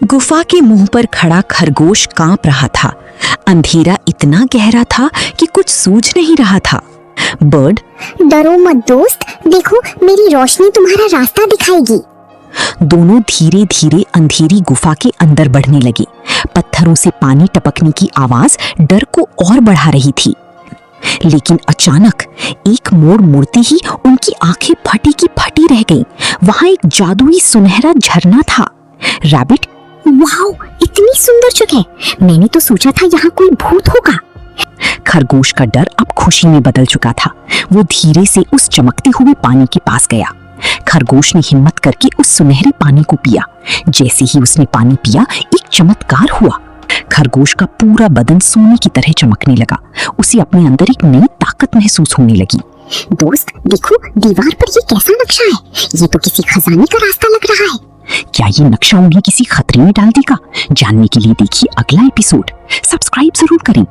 गुफा के मुंह पर खड़ा खरगोश कांप रहा था। अंधेरा इतना गहरा था कि कुछ सूझ नहीं रहा था। बर्ड, डरो मत दोस्त, देखो मेरी रोशनी तुम्हारा रास्ता दिखाएगी। दोनों धीरे धीरे अंधेरी गुफा के अंदर बढ़ने लगे। पत्थरों से पानी टपकने की आवाज डर को और बढ़ा रही थी। लेकिन अचानक एक मोड़ मुड़ते ही उनकी आंखें फटी की फटी रह गईं। वहां एक जादुई सुनहरा झरना था। रैबिट, वाओ, इतनी सुंदर जगह, मैंने तो सोचा था यहाँ कोई भूत होगा। खरगोश का डर अब खुशी में बदल चुका था। वो धीरे से उस चमकते हुए पानी के पास गया। खरगोश ने हिम्मत करके उस सुनहरे पानी को पिया। जैसे ही उसने पानी पिया, एक चमत्कार हुआ। खरगोश का पूरा बदन सोने की तरह चमकने लगा। उसे अपने अंदर एक नई ताकत महसूस होने लगी। दोस्त देखो, दीवार पर ये कैसा नक्शा है? ये तो किसी खजाने का रास्ता लग रहा है। क्या ये नक्शा उन्हें किसी खतरे में डाल देगा? जानने के लिए देखिए अगला एपिसोड। सब्सक्राइब जरूर करें।